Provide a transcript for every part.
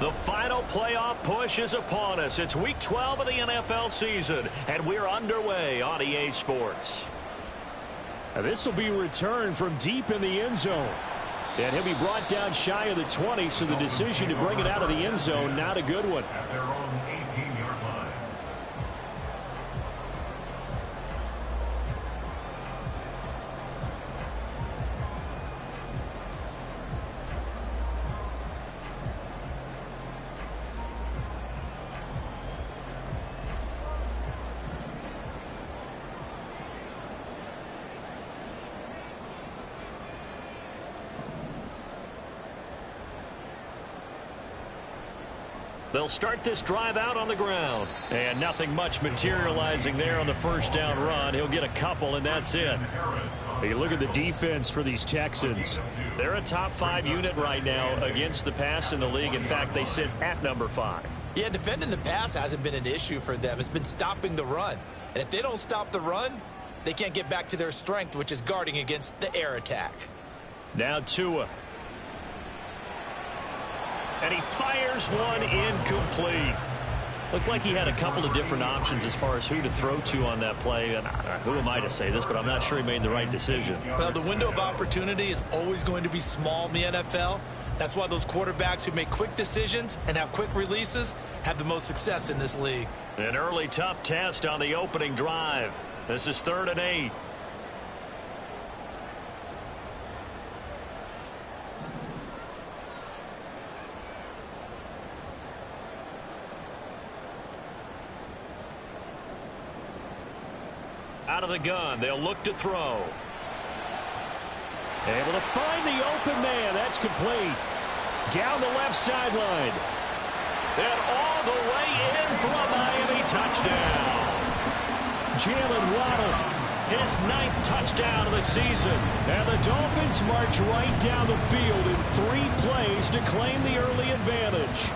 The final playoff push is upon us. It's Week 12 of the NFL season, and we're underway on EA Sports. Now this will be a return from deep in the end zone. And he'll be brought down shy of the 20, so the decision to bring it out of the end zone, not a good one. At their own 18-yard line. They'll start this drive out on the ground. And nothing much materializing there on the first down run. He'll get a couple, and that's it. Hey, look at the defense for these Texans. They're a top 5 unit right now against the pass in the league. In fact, they sit at number 5. Yeah, defending the pass hasn't been an issue for them. It's been stopping the run. And if they don't stop the run, they can't get back to their strength, which is guarding against the air attack. Now Tua. And he fires one incomplete. Looked like he had a couple of different options as far as who to throw to on that play. And who am I to say this, but I'm not sure he made the right decision. Well, the window of opportunity is always going to be small in the NFL. That's why those quarterbacks who make quick decisions and have quick releases have the most success in this league. An early tough test on the opening drive. This is 3rd and 8. Out of the gun, they'll look to throw. Able to find the open man. That's complete. Down the left sideline. And all the way in for a Miami touchdown. Jalen Waddle, his 9th touchdown of the season. And the Dolphins march right down the field in 3 plays to claim the early advantage.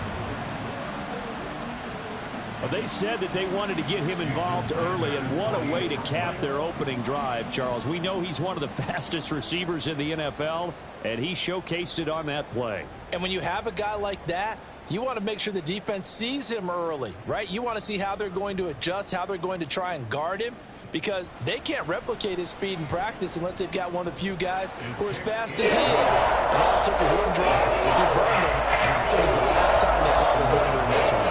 They said that they wanted to get him involved early, and what a way to cap their opening drive, Charles. We know he's one of the fastest receivers in the NFL, and he showcased it on that play. And when you have a guy like that, you want to make sure the defense sees him early, right? You want to see how they're going to adjust, how they're going to try and guard him, because they can't replicate his speed in practice unless they've got one of the few guys who are as fast as he is. And all it took was one drive. He burned him, and I think it's the last time they caught his under in this one.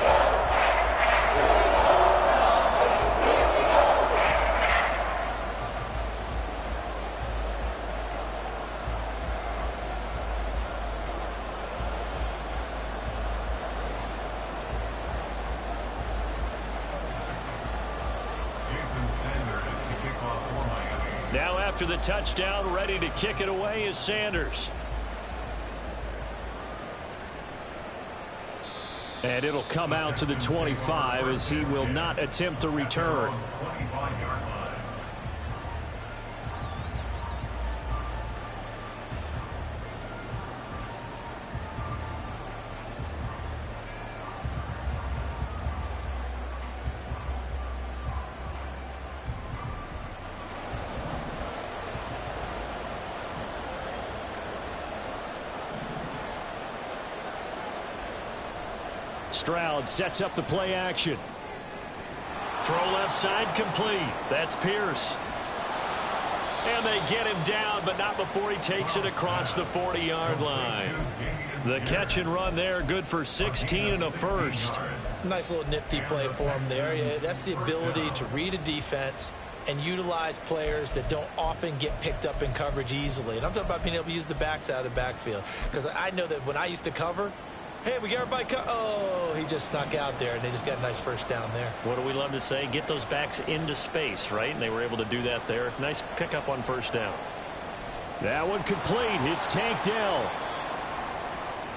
Now after the touchdown, ready to kick it away is Sanders. And it'll come out to the 25 as he will not attempt a return. Stroud sets up the play action. Throw left side complete. That's Pierce. And they get him down, but not before he takes it across the 40-yard line. The catch and run there, good for 16 and a first. Nice little nifty play for him there. Yeah, that's the ability to read a defense and utilize players that don't often get picked up in coverage easily. And I'm talking about being able to use the backside of the backfield. Because I know that when I used to cover, hey, we got everybody oh, he just snuck out there, and they just got a nice first down there. What do we love to say? Get those backs into space, right? And they were able to do that there. Nice pickup on first down. That one complete. It's Tank Dell.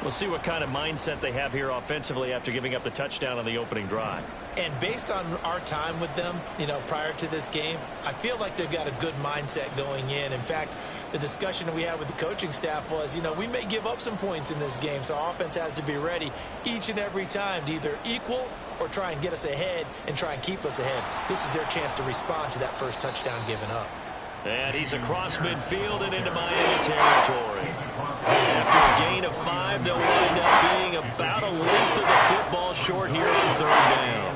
We'll see what kind of mindset they have here offensively after giving up the touchdown on the opening drive. And based on our time with them, prior to this game, I feel like they've got a good mindset going in. In fact, the discussion that we had with the coaching staff was, we may give up some points in this game, so our offense has to be ready each and every time to either equal or try and get us ahead and try and keep us ahead. This is their chance to respond to that first touchdown given up. And he's across midfield and into Miami territory. After a gain of 5, they'll wind up being about a length of the football short here on 3rd down.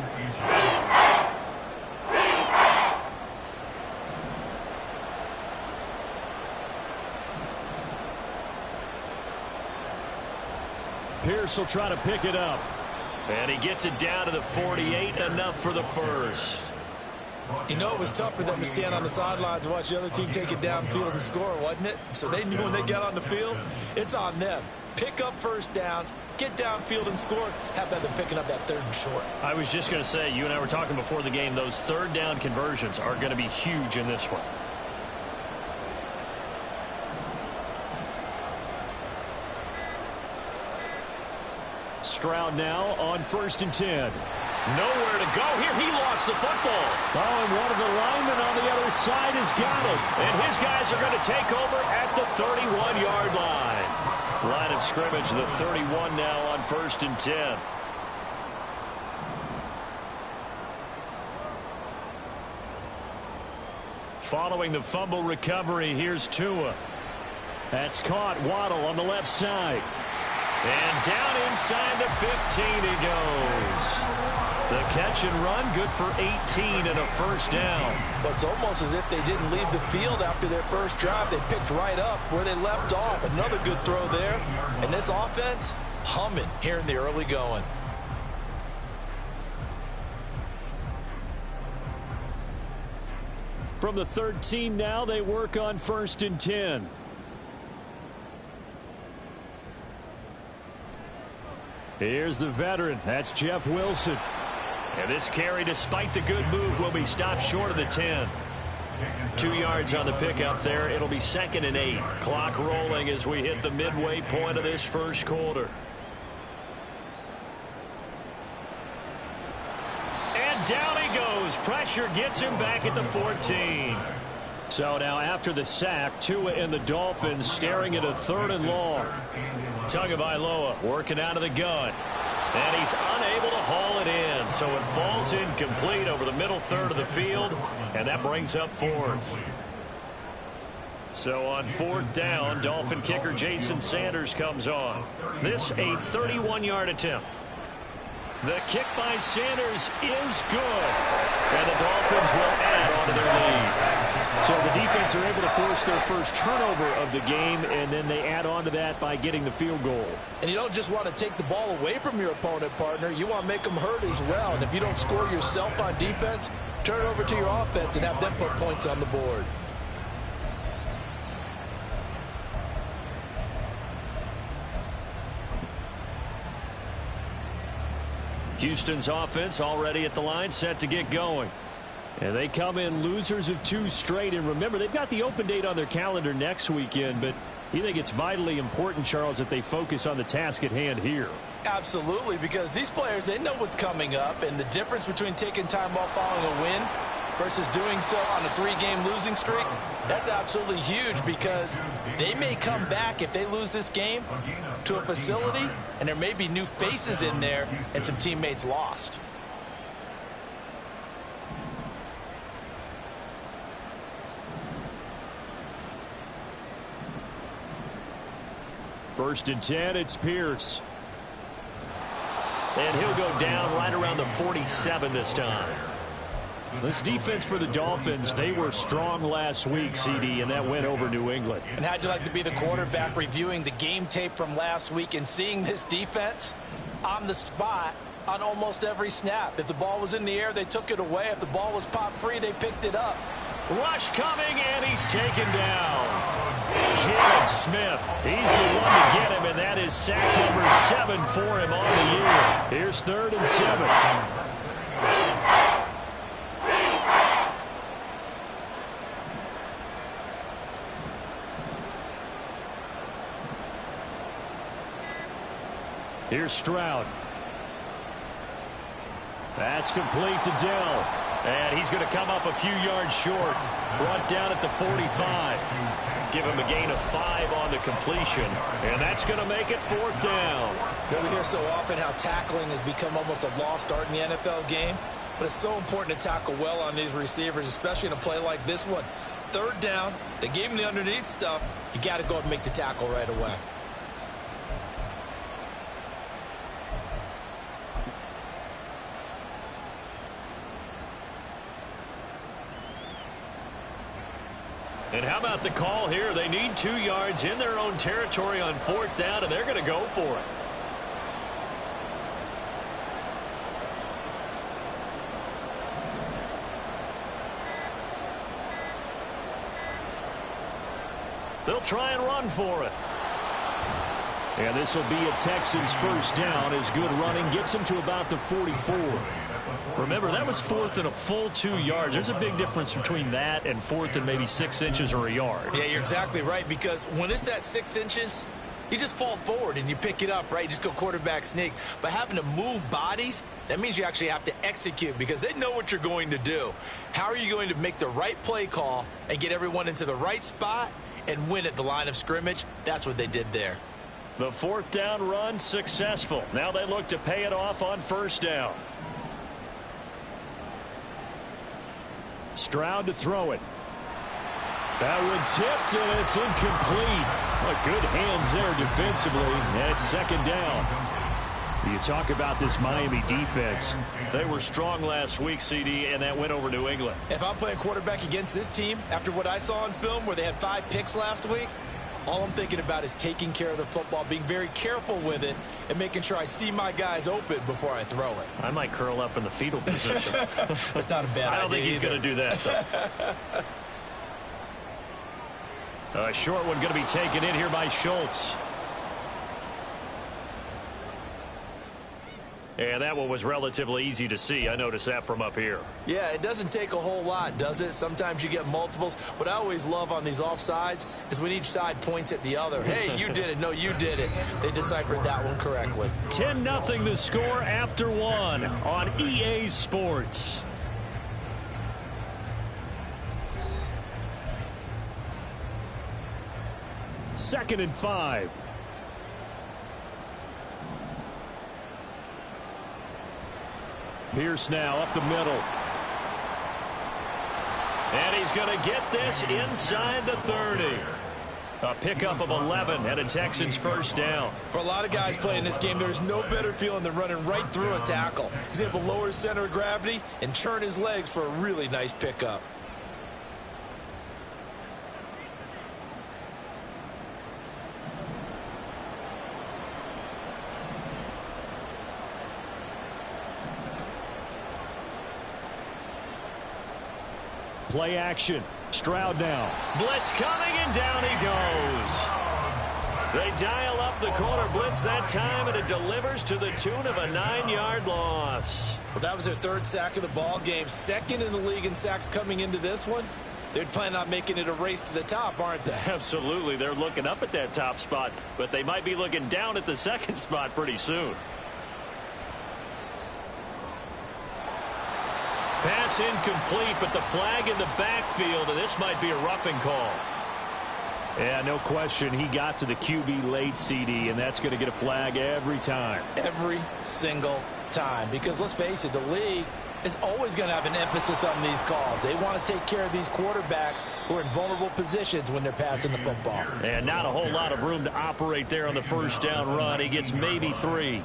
Pierce will try to pick it up. And he gets it down to the 48, enough for the first. You know, it was tough for them to stand on the sidelines and watch the other team take it downfield and score, wasn't it? So they knew when they got on the field, it's on them. Pick up first downs, get downfield and score. How about them picking up that 3rd and short? I was just going to say, you and I were talking before the game, those 3rd down conversions are going to be huge in this one. Stroud now on 1st and 10. Nowhere to go here. He lost the football. Oh, and one of the linemen on the other side has got it. And his guys are going to take over at the 31-yard line. Line of scrimmage, the 31 now on 1st and 10. Following the fumble recovery, here's Tua. That's caught. Waddle on the left side. And down inside the 15 he goes. The catch and run, good for 18 and a first down. But it's almost as if they didn't leave the field after their first drive. They picked right up where they left off. Another good throw there. And this offense, humming here in the early going. From the 13 now, they work on 1st and 10. Here's the veteran. That's Jeff Wilson. And this carry, despite the good move, will be stopped short of the 10. 2 yards on the pickup there. It'll be 2nd and 8. Clock rolling as we hit the midway point of this first quarter. And down he goes. Pressure gets him back at the 14. So now after the sack, Tua and the Dolphins staring at a 3rd and long. Tagovailoa working out of the gun. And he's unable to haul it in. So it falls incomplete over the middle 3rd of the field. And that brings up 4th. So on 4th down, Dolphin kicker Jason Sanders comes on. This a 31-yard attempt. The kick by Sanders is good. And the Dolphins will add on to their lead. So the defense are able to force their first turnover of the game, and then they add on to that by getting the field goal. And you don't just want to take the ball away from your opponent, partner. You want to make them hurt as well. And if you don't score yourself on defense, turn it over to your offense and have them put points on the board. Houston's offense already at the line, set to get going. And they come in losers of 2 straight. And remember, they've got the open date on their calendar next weekend. But you think it's vitally important, Charles, that they focus on the task at hand here? Absolutely, because these players, they know what's coming up. And the difference between taking time off following a win versus doing so on a 3-game losing streak, that's absolutely huge, because they may come back if they lose this game to a facility, and there may be new faces in there and some teammates lost. First and 10, it's Pierce. And he'll go down right around the 47 this time. This defense for the Dolphins, they were strong last week, CD, and that went over New England. And how'd you like to be the quarterback reviewing the game tape from last week and seeing this defense on the spot on almost every snap? If the ball was in the air, they took it away. If the ball was popped free, they picked it up. Rush coming, and he's taken down. Jared Smith, he's the one to get him, and that is sack number 7 for him on the year. Here's 3rd and 7. Here's Stroud. That's complete to Dell. And he's going to come up a few yards short. Brought down at the 45. Give him a gain of 5 on the completion. And that's going to make it 4th down. We hear so often how tackling has become almost a lost art in the NFL game. But it's so important to tackle well on these receivers, especially in a play like this one. third down. They gave him the underneath stuff. You got to go and make the tackle right away. And how about the call here? They need 2 yards in their own territory on 4th down, and they're going to go for it. They'll try and run for it. And this will be a Texans first down as good running gets them to about the 44. Remember, that was 4th and a full 2 yards. There's a big difference between that and 4th and maybe 6 inches or a yard. Yeah, you're exactly right, because when it's that 6 inches, you just fall forward and you pick it up, right? You just go quarterback sneak. But having to move bodies, that means you actually have to execute because they know what you're going to do. How are you going to make the right play call and get everyone into the right spot and win at the line of scrimmage? That's what they did there. The 4th down run successful. Now they look to pay it off on 1st down. Stroud to throw it. That one tipped, and it's incomplete. Good hands there defensively. And it's 2nd down. You talk about this Miami defense. They were strong last week, CD, and that went over New England. If I'm playing quarterback against this team, after what I saw on film where they had 5 picks last week, all I'm thinking about is taking care of the football, being very careful with it, and making sure I see my guys open before I throw it. I might curl up in the fetal position. That's not a bad idea. I don't think he's going to do that, though. A short one going to be taken in here by Schultz. And that one was relatively easy to see. I noticed that from up here. Yeah, it doesn't take a whole lot, does it? Sometimes you get multiples. What I always love on these offsides is when each side points at the other. Hey, you did it. No, you did it. They deciphered that one correctly. 10-0 the score after 1 on EA Sports. Second and 5. Pierce now up the middle. And he's going to get this inside the 30. A pickup of 11 and a Texans first down. For a lot of guys playing this game, there's no better feeling than running right through a tackle. He's able to lower his center of gravity and churn his legs for a really nice pickup. Play action. Stroud now. Blitz coming, and down he goes. They dial up the corner blitz that time, and it delivers to the tune of a 9-yard loss. Well, that was their 3rd sack of the ball game. 2nd in the league in sacks coming into this one. They're planning on making it a race to the top, aren't they? Absolutely. They're looking up at that top spot, but they might be looking down at the 2nd spot pretty soon. Pass incomplete, but the flag in the backfield, and this might be a roughing call. Yeah, no question. He got to the QB late, CD, and that's going to get a flag every time. Every single time. Because let's face it, the league is always going to have an emphasis on these calls. They want to take care of these quarterbacks who are in vulnerable positions when they're passing the football. And not a whole lot of room to operate there on the first down run. He gets maybe 3.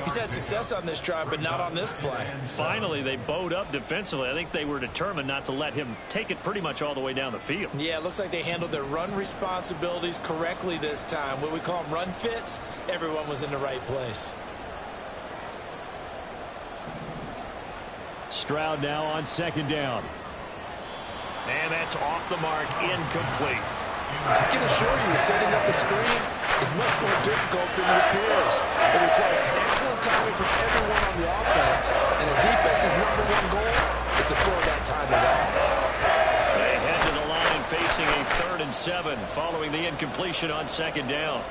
He's had success on this drive, but not on this play. Finally, they bowed up defensively. I think they were determined not to let him take it pretty much all the way down the field. Yeah, it looks like they handled their run responsibilities correctly this time. What we call them run fits, everyone was in the right place. Stroud now on 2nd down. And that's off the mark, incomplete. I can assure you, setting up a screen is much more difficult than it appears. It requires excellent timing from everyone on the offense, and the defense's #1 goal is to throw that timing off. They head to the line facing a 3rd and 7 following the incompletion on 2nd down.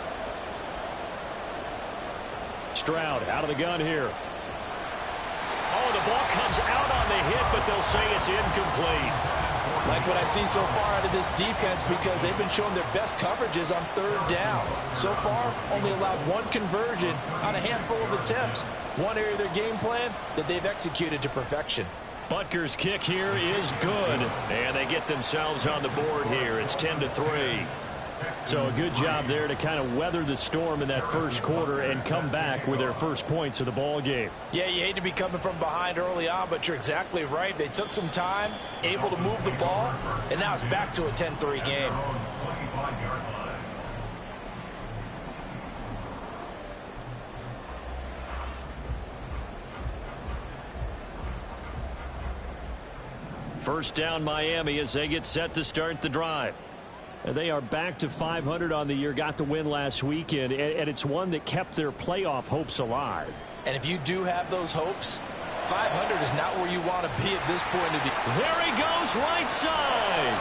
Stroud out of the gun here. Oh, the ball comes out on the hit, but they'll say it's incomplete. Like what I see so far out of this defense, because they've been showing their best coverages on 3rd down. So far, only allowed 1 conversion on a handful of attempts. One area of their game plan that they've executed to perfection. Butker's kick here is good, and they get themselves on the board here. It's 10-3. So a good job there to kind of weather the storm in that first quarter and come back with their first points of the ball game. Yeah, you hate to be coming from behind early on, but you're exactly right. They took some time, able to move the ball, and now it's back to a 10-3 game. First down Miami as they get set to start the drive. They are back to 500 on the year, got the win last weekend, and it's one that kept their playoff hopes alive. And if you do have those hopes, 500 is not where you want to be at this point of the year. There he goes, right side.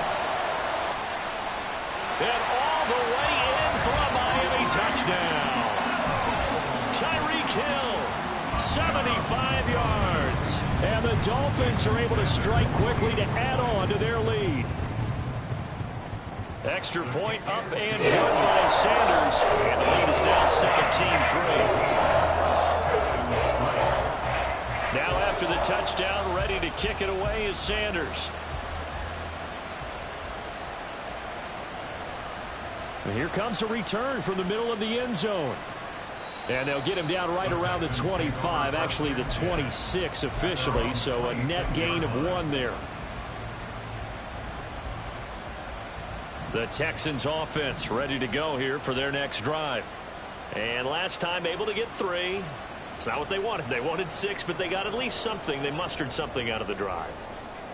And all the way in for a Miami touchdown. Tyreek Hill, 75 yards. And the Dolphins are able to strike quickly to add on to their lead. Extra point up and good by Sanders. And the lead is now 17-3. Now after the touchdown, ready to kick it away is Sanders. And here comes a return from the middle of the end zone. And they'll get him down right around the 25, actually the 26 officially, so a net gain of 1 there. The Texans offense ready to go here for their next drive. And last time able to get 3. It's not what they wanted. They wanted 6, but they got at least something. They mustered something out of the drive.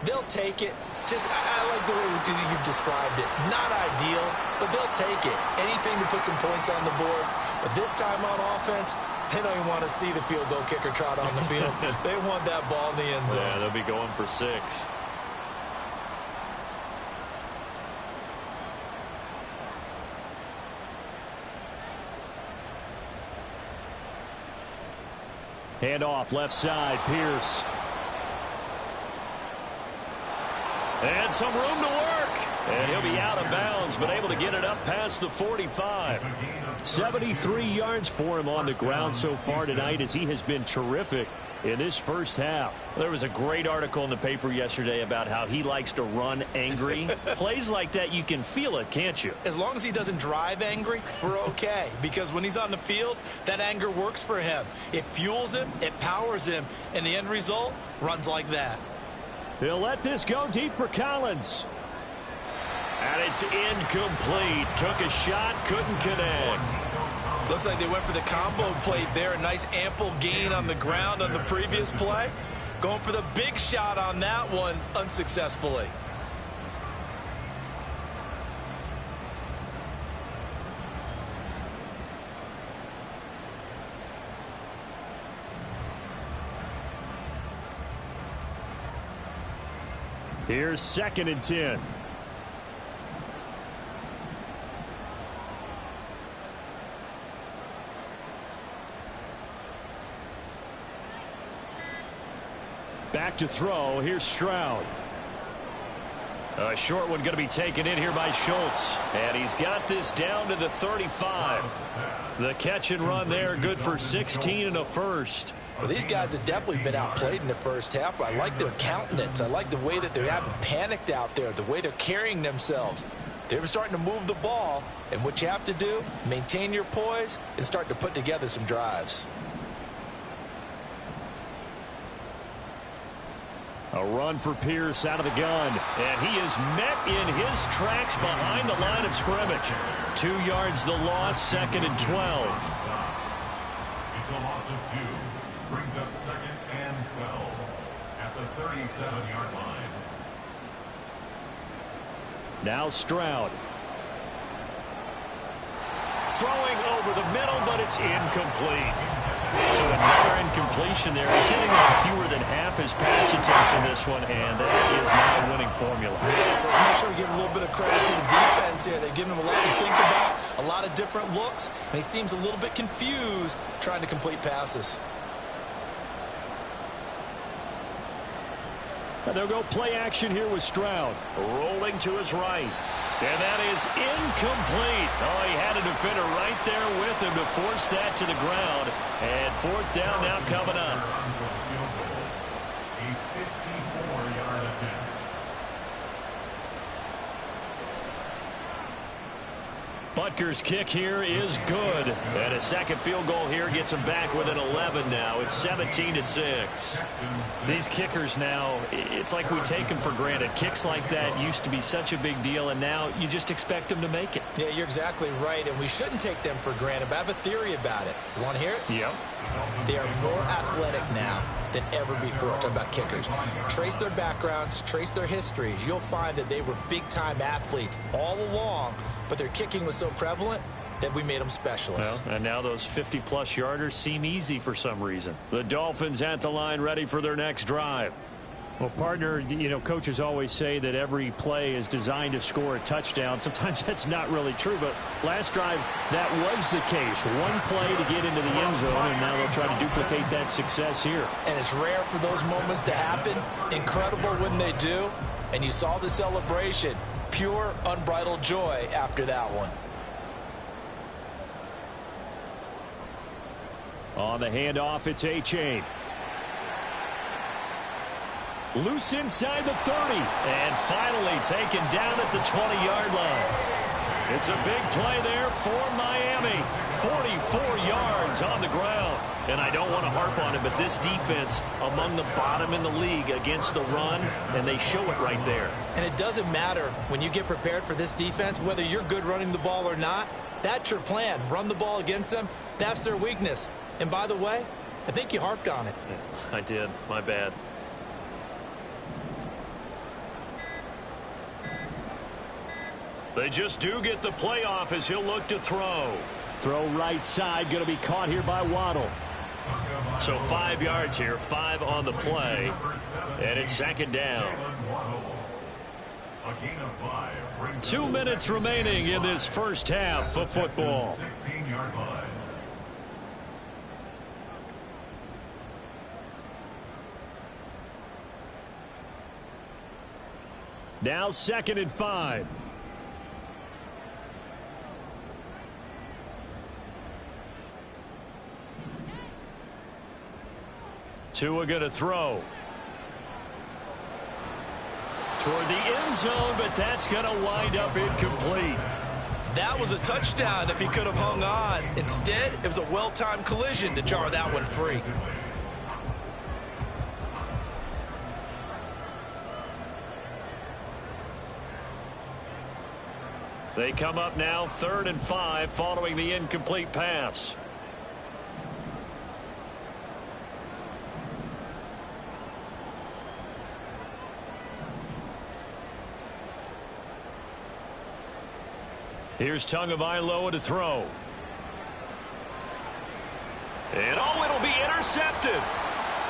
They'll take it. I like the way you've described it. Not ideal, but they'll take it. Anything to put some points on the board. But this time on offense, they don't even want to see the field goal kicker trot on the field. They want that ball in the end zone. Yeah, they'll be going for 6. Hand off left side, Pierce. And some room to work. And he'll be out of bounds, but able to get it up past the 45. 73 yards for him on the ground so far tonight as he has been terrific in this first half. There was a great article in the paper yesterday about how he likes to run angry. Plays like that, you can feel it, can't you? As long as he doesn't drive angry, we're okay. Because when he's on the field, that anger works for him. It fuels him, it powers him, and the end result runs like that. He'll let this go deep for Collins. And it's incomplete. Took a shot, couldn't connect. Looks like they went for the combo play there. A nice ample gain on the ground on the previous play. Going for the big shot on that one unsuccessfully. Here's 2nd and 10. Back to throw. Here's Stroud. A short one going to be taken in here by Schultz. And he's got this down to the 35. The catch and run there, good for 16 and a first. Well, these guys have definitely been outplayed in the first half. I like their countenance. I like the way that they haven't panicked out there, the way they're carrying themselves. They're starting to move the ball, and what you have to do, maintain your poise and start to put together some drives. A run for Pierce out of the gun. And he is met in his tracks behind the line of scrimmage. 2 yards the loss, 2nd and 12. It's a loss of 2. Brings up 2nd and 12 at the 37-yard line. Now Stroud. Throwing over the middle, but it's incomplete. So another incompletion there. He's hitting on fewer than half his pass attempts in this one, and that is not a winning formula. Yes, let's make sure we give a little bit of credit to the defense here. They're giving him a lot to think about, a lot of different looks, and he seems a little bit confused trying to complete passes. And they'll go play action here with Stroud. Rolling to his right. And that is incomplete. Oh, he had a defender right there with him to force that to the ground. And 4th down now coming up. Butker's kick here is good. And a second field goal here gets him back within 11 now. It's 17-6. These kickers now, it's like we take them for granted. Kicks like that used to be such a big deal, and now you just expect them to make it. Yeah, you're exactly right, and we shouldn't take them for granted, but I have a theory about it. You want to hear it? Yep. They are more athletic now than ever before. Talking about kickers. Trace their backgrounds, trace their histories. You'll find that they were big-time athletes all along, but their kicking was so prevalent that we made them specialists. Well, and now those 50-plus yarders seem easy for some reason. The Dolphins at the line ready for their next drive. Well, partner, you know, coaches always say that every play is designed to score a touchdown. Sometimes that's not really true, but last drive, that was the case. One play to get into the end zone, and now they'll try to duplicate that success here. And it's rare for those moments to happen. Incredible when they do. And you saw the celebration. Pure, unbridled joy after that one. On the handoff, it's A-Chain. Loose inside the 30. And finally taken down at the 20-yard line. It's a big play there for Miami. 44 yards on the ground. And I don't want to harp on it, but this defense among the bottom in the league against the run, and they show it right there. And it doesn't matter when you get prepared for this defense, whether you're good running the ball or not. That's your plan. Run the ball against them. That's their weakness. And by the way, I think you harped on it. Yeah, I did. My bad. They just do get the playoff as he'll look to throw. Throw right side, going to be caught here by Waddle. So 5 yards here, 5 on the play, and it's second down. 2 minutes remaining in this first half of football. 16-yard line. Now 2nd and 5. Tua going to throw. Toward the end zone, but that's going to wind up incomplete. That was a touchdown if he could have hung on. Instead, it was a well-timed collision to jar that one free. They come up now 3rd and 5 following the incomplete pass. Here's Tagovailoa to throw. And oh, it'll be intercepted.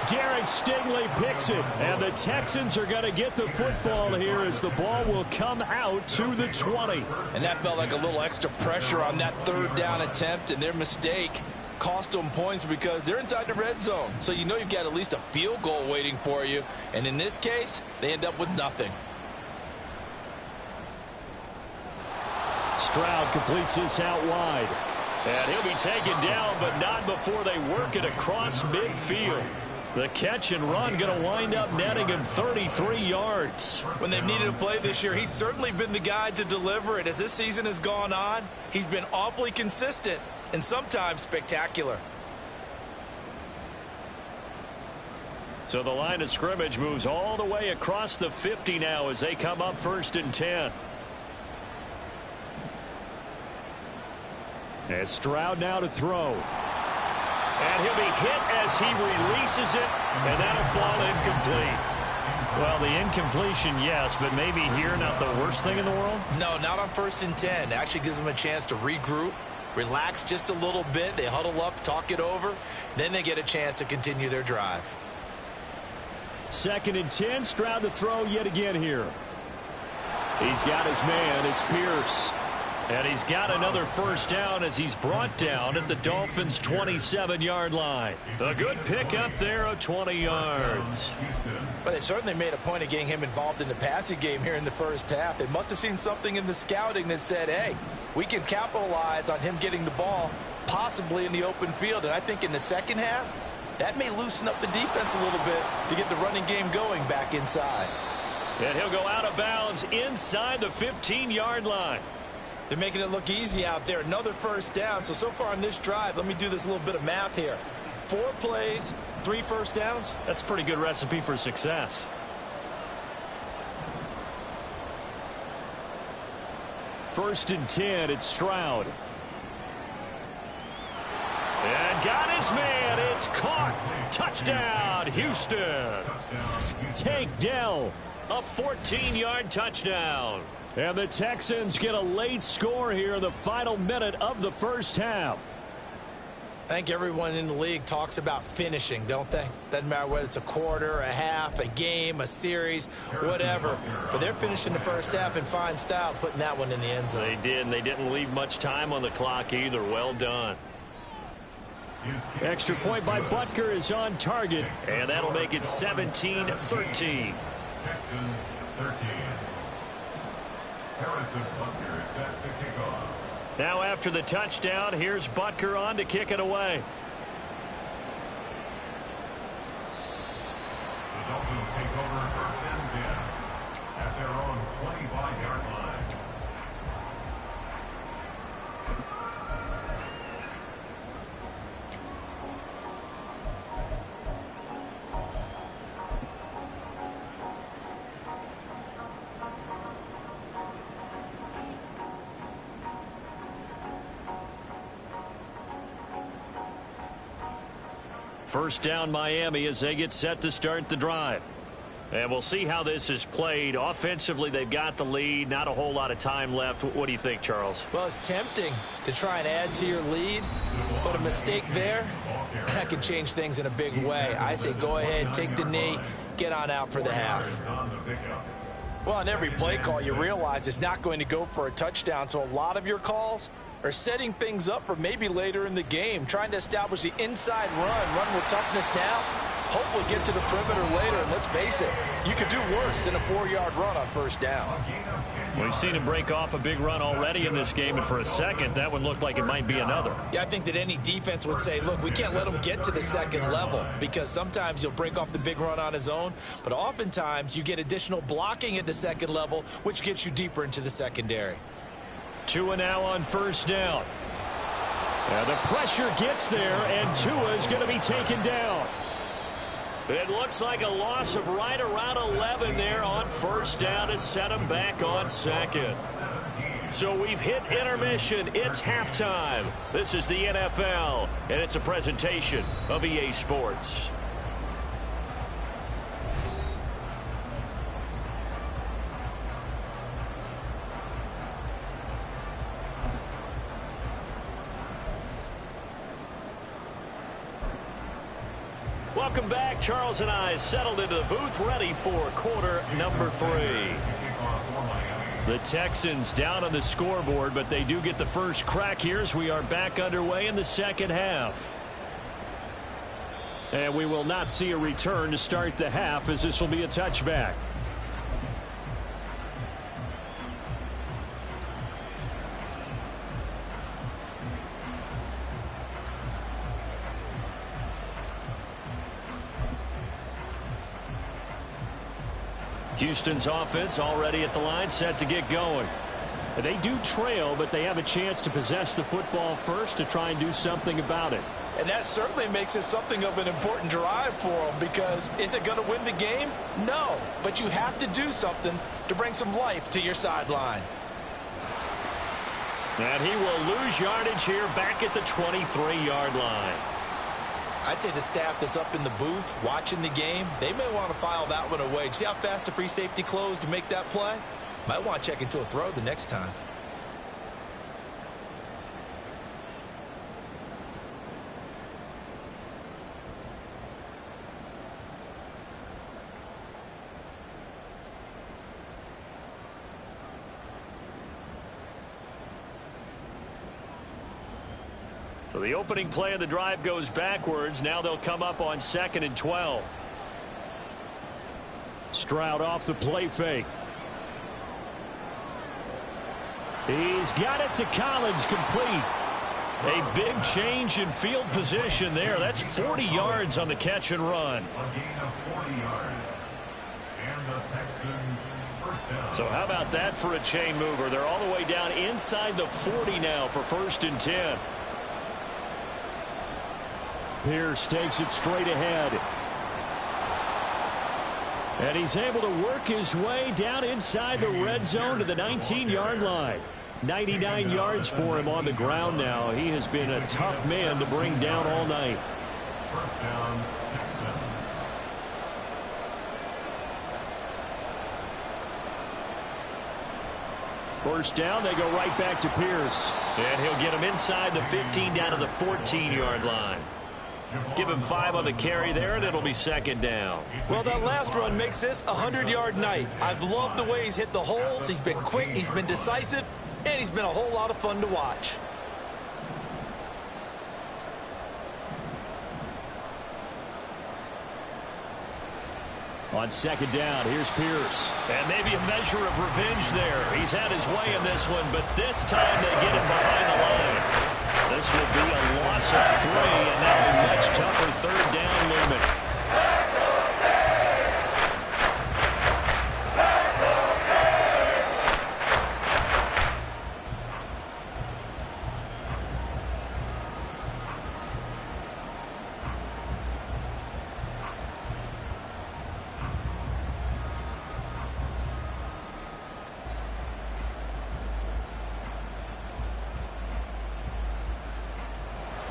Derek Stingley picks it, and the Texans are going to get the football here as the ball will come out to the 20. And that felt like a little extra pressure on that 3rd down attempt, and their mistake cost them points because they're inside the red zone. So you know you've got at least a field goal waiting for you. And in this case, they end up with nothing. Stroud completes this out wide. And he'll be taken down, but not before they work it across midfield. The catch and run going to wind up netting him 33 yards. When they've needed a play this year, he's certainly been the guy to deliver it. As this season has gone on, he's been awfully consistent and sometimes spectacular. So the line of scrimmage moves all the way across the 50 now as they come up 1st and 10. As Stroud now to throw. And he'll be hit as he releases it, and that'll fall incomplete. Well, the incompletion, yes, but maybe here not the worst thing in the world? No, not on 1st and 10. It actually gives them a chance to regroup, relax just a little bit. They huddle up, talk it over. Then they get a chance to continue their drive. 2nd and 10, Stroud to throw yet again here. He's got his man. It's Pierce. And he's got another first down as he's brought down at the Dolphins' 27-yard line. A good pickup there of 20 yards. But they certainly made a point of getting him involved in the passing game here in the first half. They must have seen something in the scouting that said, hey, we can capitalize on him getting the ball possibly in the open field. And I think in the second half, that may loosen up the defense a little bit to get the running game going back inside. And he'll go out of bounds inside the 15-yard line. They're making it look easy out there. Another first down. So far on this drive, let me do this little bit of math here. 4 plays, 3 first downs. That's a pretty good recipe for success. First and 10, it's Stroud. And got his man. It's caught. Touchdown, Houston. Tank Dell. A 14-yard touchdown. And the Texans get a late score here in the final minute of the first half. I think everyone in the league talks about finishing, don't they? Doesn't matter whether it's a quarter, a half, a game, a series, whatever. But they're finishing the first half in fine style, putting that one in the end zone. They did, and they didn't leave much time on the clock either. Well done. Extra point by Butker is on target. And that'll make it 17-13. Texans 13. Harrison Butker is set to kick off. Now after the touchdown, here's Butker on to kick it away. The Dolphins take over first and 10 at their own 25-yard line. First down Miami as they get set to start the drive. And we'll see how this is played. Offensively, they've got the lead. Not a whole lot of time left. What do you think, Charles? Well, it's tempting to try and add to your lead, but a mistake there, that could change things in a big way. I say go ahead, take the knee, get on out for the half. Well, on every play call, you realize it's not going to go for a touchdown, so a lot of your calls are setting things up for maybe later in the game, trying to establish the inside run with toughness now, hopefully get to the perimeter later, and let's face it, you could do worse than a 4-yard run on first down. We've seen him break off a big run already in this game, and for a second, that one looked like it might be another. Yeah, I think that any defense would say, look, we can't let him get to the second level, because sometimes he'll break off the big run on his own, but oftentimes you get additional blocking at the second level, which gets you deeper into the secondary. Tua now on first down. The pressure gets there, and Tua is going to be taken down. It looks like a loss of right around 11 there on first down to set him back on second. So we've hit intermission. It's halftime. This is the NFL, and it's a presentation of EA Sports. Welcome back. Charles and I settled into the booth, ready for quarter number 3. The Texans down on the scoreboard, but they do get the first crack here as we are back underway in the second half. And we will not see a return to start the half, as this will be a touchback. Houston's offense already at the line, set to get going. They do trail, but they have a chance to possess the football first to try and do something about it. And that certainly makes it something of an important drive for them, because is it going to win the game? No, but you have to do something to bring some life to your sideline. And he will lose yardage here back at the 23-yard line. I'd say the staff that's up in the booth watching the game, they may want to file that one away. See how fast the free safety closed to make that play? Might want to check into a throw the next time. So the opening play of the drive goes backwards. Now they'll come up on 2nd and 12. Stroud off the play fake. He's got it to Collins, complete. A big change in field position there. That's 40 yards on the catch and run. A gain of 40 yards. And the Texans First down. So how about that for a chain mover? They're all the way down inside the 40 now for 1st and 10. Pierce takes it straight ahead. And he's able to work his way down inside the red zone to the 19-yard line. 99 yards for him on the ground now. He has been a tough man to bring down all night. First down, Texans. First down, they go right back to Pierce. And he'll get him inside the 15 down to the 14-yard line. Give him 5 on the carry there, and it'll be 2nd down. Well, that last run makes this a 100-yard night. I've loved the way he's hit the holes. He's been quick, he's been decisive, and he's been a whole lot of fun to watch. On 2nd down, here's Pierce. And maybe a measure of revenge there. He's had his way in this one, but this time they get him behind the line. This will be a loss of 3, and now a much tougher 3rd down looming.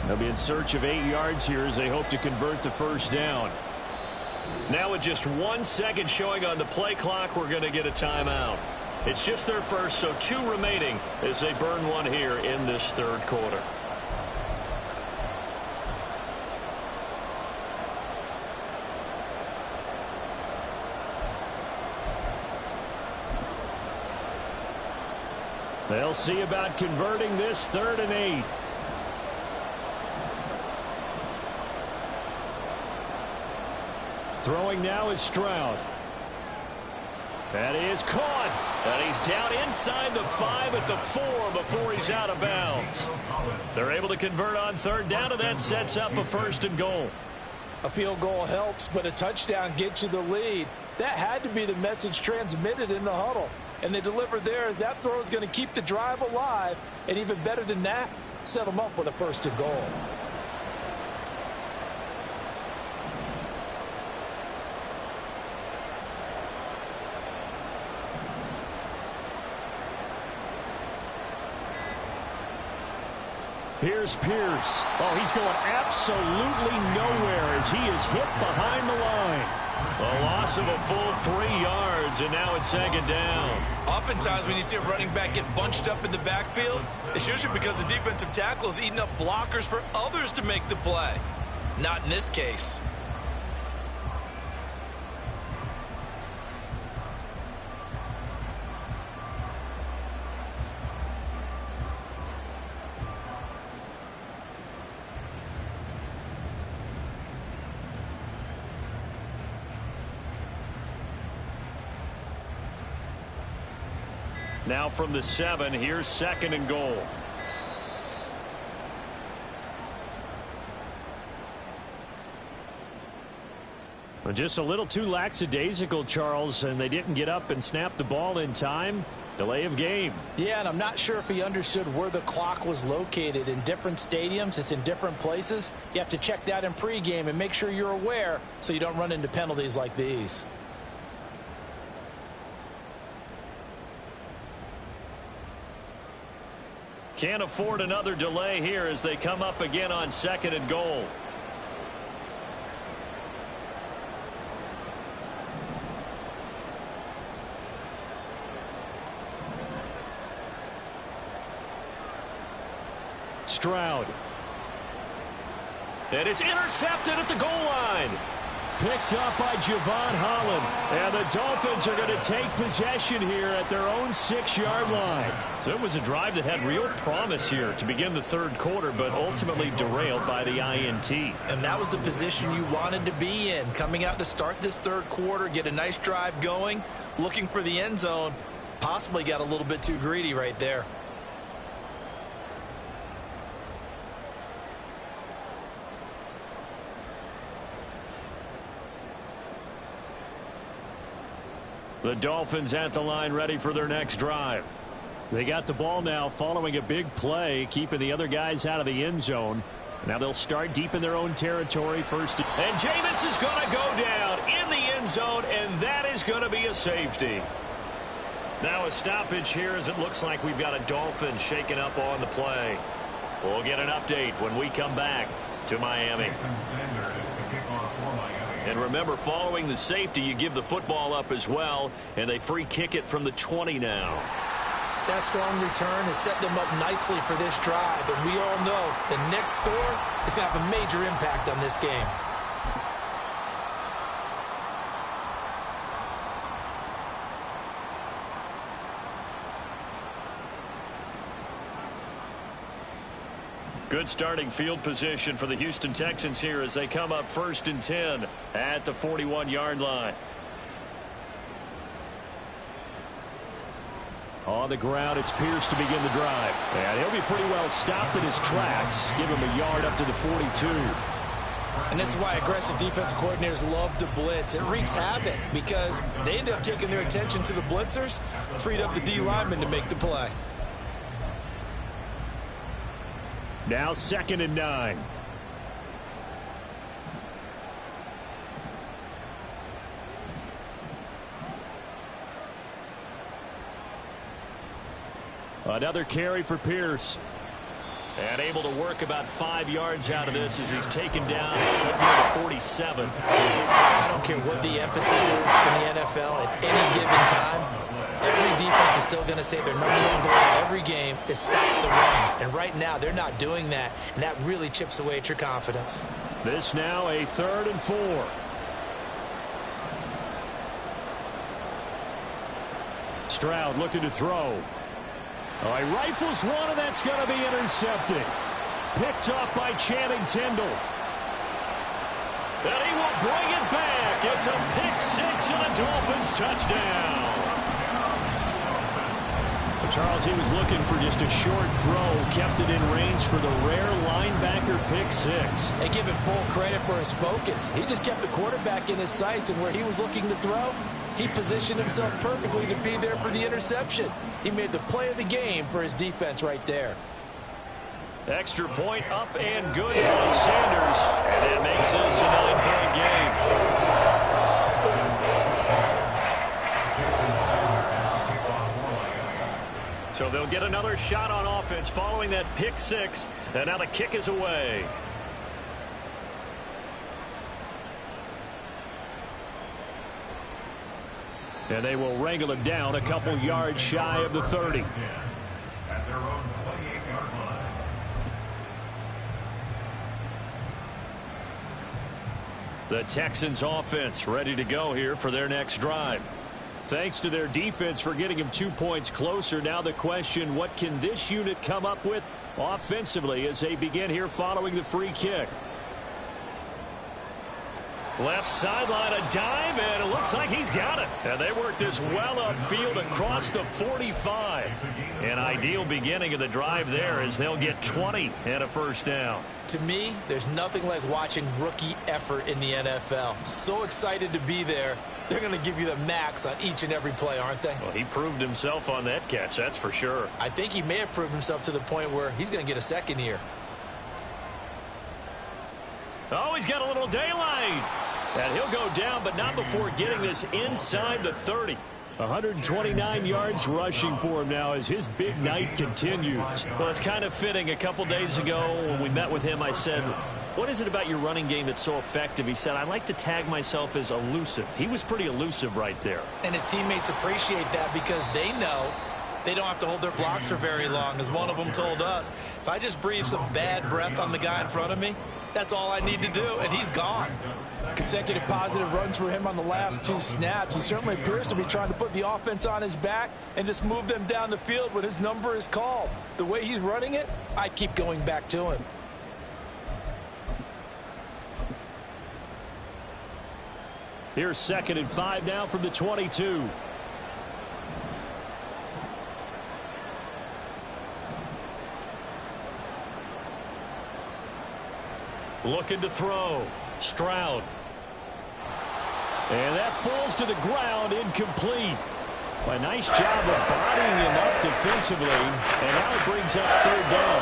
They'll be in search of 8 yards here as they hope to convert the 1st down. Now with just 1 second showing on the play clock, we're going to get a timeout. It's just their first, so 2 remaining as they burn one here in this 3rd quarter. They'll see about converting this 3rd and 8. Throwing now is Stroud. That is caught. And he's down inside the 5 at the 4 before he's out of bounds. They're able to convert on 3rd down, and that sets up a 1st and goal. A field goal helps, but a touchdown gets you the lead. That had to be the message transmitted in the huddle. And they delivered there as that throw is going to keep the drive alive. And even better than that, set them up with a 1st and goal. Here's Pierce. Oh, he's going absolutely nowhere as he is hit behind the line. A loss of a full 3 yards, and now it's 2nd down. Oftentimes when you see a running back get bunched up in the backfield, it's usually because the defensive tackle is eating up blockers for others to make the play. Not in this case. Now from the 7, here's 2nd and goal. Well, just a little too lackadaisical, Charles, and they didn't get up and snap the ball in time. Delay of game. Yeah, and I'm not sure if he understood where the clock was located. In different stadiums, it's in different places. You have to check that in pregame and make sure you're aware so you don't run into penalties like these. Can't afford another delay here as they come up again on 2nd and goal. Stroud. And it's intercepted at the goal line. Picked up by Javon Holland. And the Dolphins are going to take possession here at their own 6-yard line. So it was a drive that had real promise here to begin the 3rd quarter, but ultimately derailed by the INT. And that was the position you wanted to be in. Coming out to start this 3rd quarter, get a nice drive going, looking for the end zone. Possibly got a little bit too greedy right there. The Dolphins at the line ready for their next drive. They got the ball now following a big play, keeping the other guys out of the end zone. Now they'll start deep in their own territory first. And Jameis is going to go down in the end zone, and that is going to be a safety. Now a stoppage here as it looks like we've got a Dolphin shaking up on the play. We'll get an update when we come back to Miami. And remember, following the safety, you give the football up as well, and they free kick it from the 20 now. That strong return has set them up nicely for this drive, and we all know the next score is going to have a major impact on this game. Good starting field position for the Houston Texans here as they come up 1st and 10 at the 41-yard line. On the ground, it's Pierce to begin the drive. And he'll be pretty well stopped in his tracks. Give him a yard up to the 42. And this is why aggressive defensive coordinators love to blitz. It wreaks havoc because they end up taking their attention to the blitzers, freed up the D lineman to make the play. Now 2nd and 9. Another carry for Pierce. And able to work about 5 yards out of this as he's taken down near the 47. I don't care what the emphasis is in the NFL at any given time. Every defense is still going to say their number one goal every game is stop the run. And right now, they're not doing that. And that really chips away at your confidence. This now a 3rd and 4. Stroud looking to throw. Oh, he rifles one, and that's going to be intercepted. Picked off by Channing Tindall. And he will bring it back. It's a pick-6 and a Dolphins touchdown. Charles, he was looking for just a short throw, kept it in range for the rare linebacker pick-6. They give him full credit for his focus. He just kept the quarterback in his sights, and where he was looking to throw, he positioned himself perfectly to be there for the interception. He made the play of the game for his defense right there. Extra point up and good by Sanders. And that makes this a 9-point game. So they'll get another shot on offense following that pick-6. And now the kick is away. And they will wrangle him down a couple yards shy of the 30. At their own 28-yard line. The Texans offense ready to go here for their next drive. Thanks to their defense for getting him 2 points closer. Now the question, what can this unit come up with offensively as they begin here following the free kick? Left sideline, a dive, and it looks like he's got it. And they work this well upfield across the 45. An ideal beginning of the drive there as they'll get 20 and a first down. To me, there's nothing like watching rookie effort in the NFL. So excited to be there. They're going to give you the max on each and every play, aren't they? Well, he proved himself on that catch, that's for sure. I think he may have proved himself to the point where he's going to get a second here. Oh, he's got a little daylight. And he'll go down, but not before getting this inside the 30. 129 yards rushing for him now as his big night continues. Well, it's kind of fitting. A couple days ago when we met with him, I said, what is it about your running game that's so effective? He said, I like to tag myself as elusive. He was pretty elusive right there. And his teammates appreciate that because they know they don't have to hold their blocks for very long. As one of them told us, if I just breathe some bad breath on the guy in front of me, that's all I need to do, and he's gone. Consecutive positive runs for him on the last 2 snaps. He certainly appears to be trying to put the offense on his back and just move them down the field when his number is called. The way he's running it, I keep going back to him. Here's 2nd and 5 now from the 22. Looking to throw. Stroud. And that falls to the ground, incomplete. A nice job of bodying him up defensively, and now it brings up third down.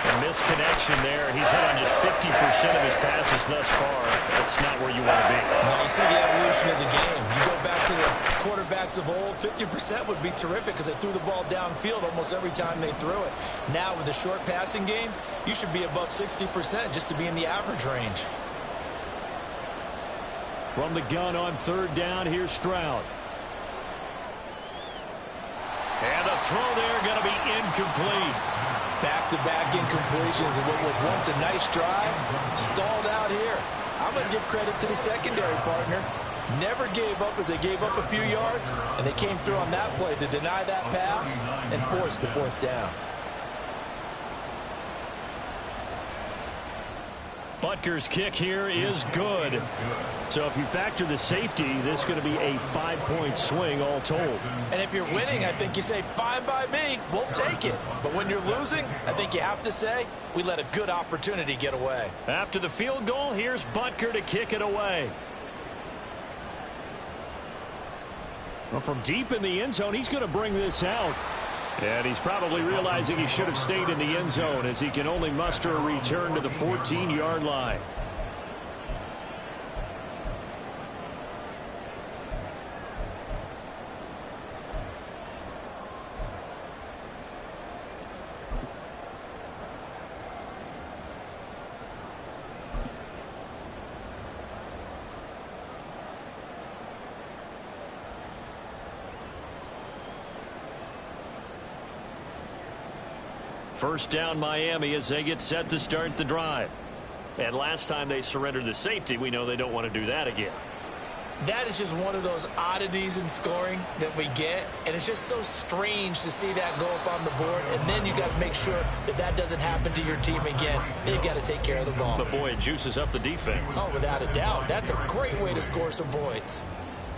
A misconnection there. He's hit on just 50% of his passes thus far. That's not where you want to be. Now you see the evolution of the game. You go back to the quarterbacks of old, 50% would be terrific because they threw the ball downfield almost every time they threw it. Now with the short passing game, you should be above 60% just to be in the average range. From the gun on third down, here's Stroud. And the throw there going to be incomplete. Back-to-back incompletions of what was once a nice drive, stalled out here. I'm going to give credit to the secondary partner. Never gave up as they gave up a few yards, and they came through on that play to deny that pass and force the fourth down. Butker's kick here is good. So if you factor the safety, this is going to be a 5-point swing all told. And if you're winning, I think you say, fine by me, we'll take it. But when you're losing, I think you have to say, we let a good opportunity get away. After the field goal, here's Butker to kick it away. Well, from deep in the end zone, he's going to bring this out. And he's probably realizing he should have stayed in the end zone as he can only muster a return to the 14-yard line. First down Miami as they get set to start the drive. And last time they surrendered the safety, we know they don't want to do that again. That is just one of those oddities in scoring that we get, and it's just so strange to see that go up on the board, and then you got to make sure that that doesn't happen to your team again. They've got to take care of the ball. But boy, it juices up the defense. Oh, without a doubt. That's a great way to score some points.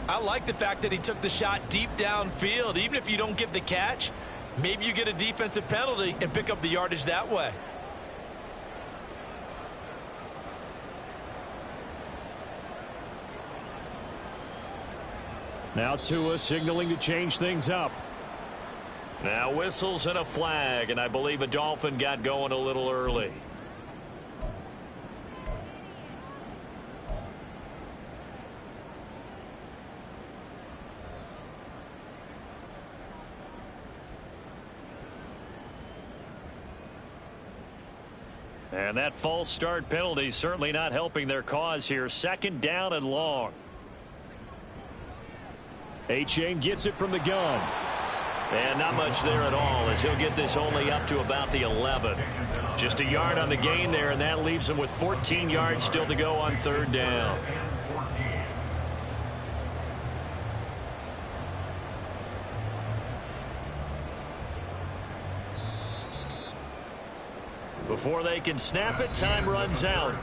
I like the fact that he took the shot deep downfield. Even if you don't get the catch, maybe you get a defensive penalty and pick up the yardage that way. Now Tua signaling to change things up. Now whistles and a flag, and I believe a Dolphin got going a little early. And that false start penalty certainly not helping their cause here. Second down and long. A-Chain gets it from the gun. And not much there at all as he'll get this only up to about the 11. Just a yard on the gain there, and that leaves him with 14 yards still to go on third down. Before they can snap it, time runs out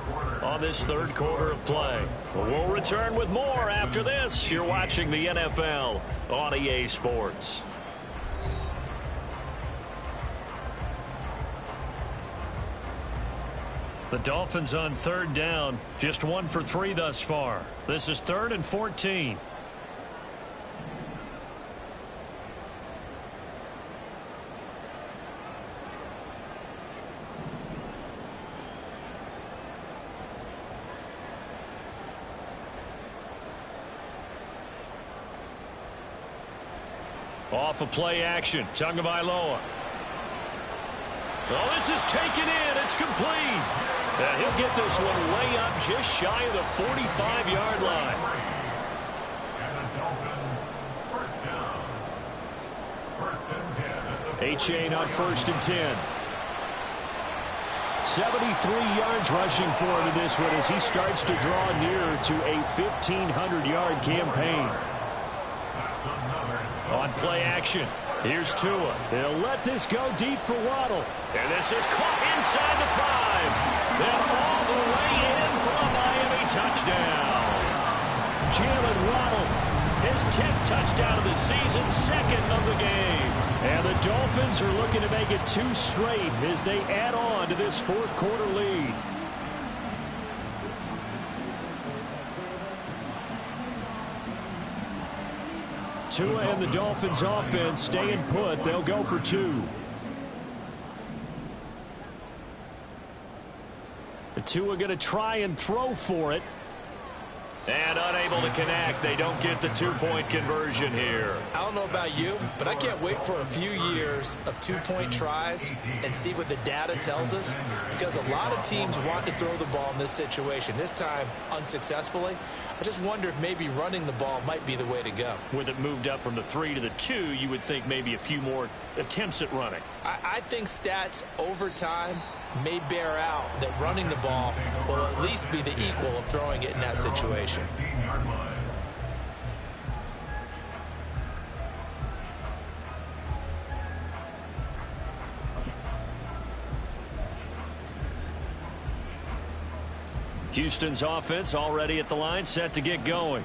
on this third quarter of play. We'll return with more after this. You're watching the NFL on EA Sports. The Dolphins on third down, just 1 for 3 thus far. This is 3rd and 14. Off of play action, Tagovailoa. Oh, this is taken in. It's complete. And he'll get this one way up just shy of the 45-yard line. And the Dolphins, first down. 1st and 10. A-Chain on 1st and 10. 73 yards rushing for him in this one as he starts to draw nearer to a 1,500-yard campaign. On play action, here's Tua. They'll let this go deep for Waddle. And this is caught inside the 5. Then all the way in for a Miami touchdown. Jalen Waddle, His 10th touchdown of the season, 2nd of the game. and the Dolphins are looking to make it 2 straight as they add on to this 4th quarter lead. Tua and the Dolphins offense staying put. They'll go for 2. Tua going to try and throw for it. And unable to connect. They don't get the 2-point conversion here. I don't know about you, but I can't wait for a few years of 2-point tries and see what the data tells us, because a lot of teams want to throw the ball in this situation, this time unsuccessfully. I just wonder if maybe running the ball might be the way to go. With it moved up from the 3 to the 2, you would think maybe a few more attempts at running. I think stats over time may bear out that running the ball will at least be the equal of throwing it in that situation. Houston's offense already at the line, set to get going.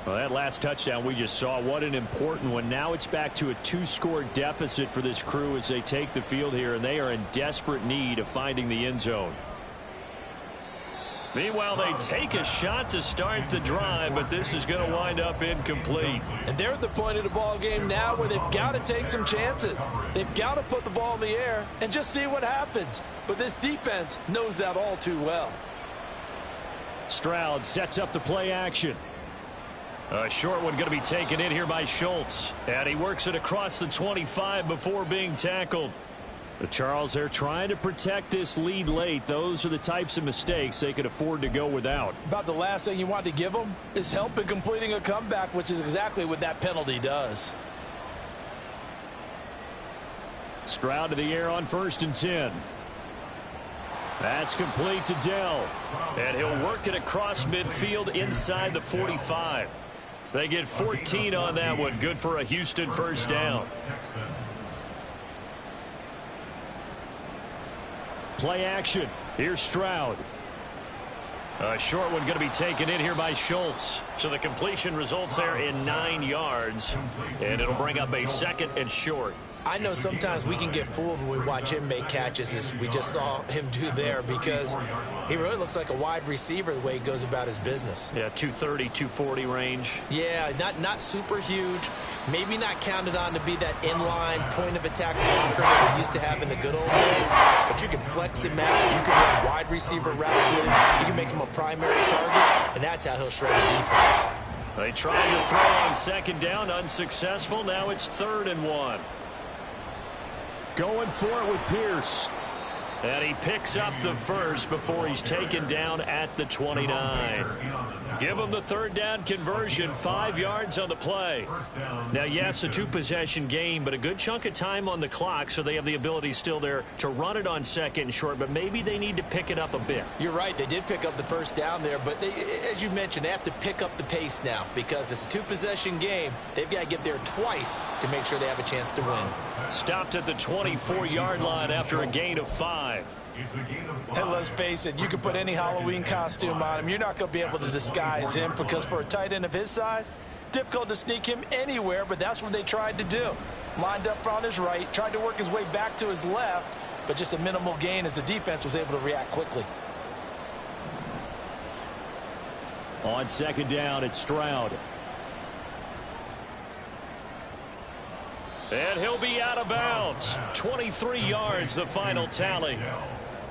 Well, that last touchdown we just saw, what an important one. Now it's back to a 2-score deficit for this crew as they take the field here, and they are in desperate need of finding the end zone. Meanwhile, they take a shot to start the drive, but this is going to wind up incomplete. And they're at the point of the ball game now where they've got to take some chances. They've got to put the ball in the air and just see what happens. But this defense knows that all too well. Stroud sets up the play action. A short one going to be taken in here by Schultz. And he works it across the 25 before being tackled. Charles, they're trying to protect this lead late. Those are the types of mistakes they could afford to go without. About the last thing you want to give them is help in completing a comeback, which is exactly what that penalty does. Stroud to the air on 1st and 10. That's complete to Dell. And he'll work it across midfield inside the 45. They get 14 on that one. Good for a Houston first down. Play action. Here's Stroud. A short one going to be taken in here by Schultz. So the completion results there in 9 yards. And it'll bring up a 2nd and short. I know sometimes we can get fooled when we watch him make catches, as we just saw him do there, because he really looks like a wide receiver the way he goes about his business. Yeah, 230, 240 range. Yeah, not super huge. Maybe not counted on to be that inline point of attack blocker that we used to have in the good old days. But you can flex him out. You can run wide receiver routes with him. You can make him a primary target, and that's how he'll shred a defense. They tried to throw on 2nd down, unsuccessful. Now it's 3rd and 1. Going for it with Pierce. And he picks up the first before he's taken down at the 29. Give him the 3rd down conversion, 5 yards on the play. Now, yes, a 2-possession game, but a good chunk of time on the clock, so they have the ability still there to run it on 2nd and short, but maybe they need to pick it up a bit. You're right. They did pick up the first down there, but they, as you mentioned, they have to pick up the pace now because it's a 2-possession game. They've got to get there twice to make sure they have a chance to win. Stopped at the 24-yard line after a gain of 5. Hey, let's face it, you can put any Halloween costume on him. You're not going to be able to disguise him because for a tight end of his size, difficult to sneak him anywhere, but that's what they tried to do. Lined up on his right, tried to work his way back to his left, but just a minimal gain as the defense was able to react quickly. On 2nd down, it's Stroud. And he'll be out of bounds. 23 yards, the final tally.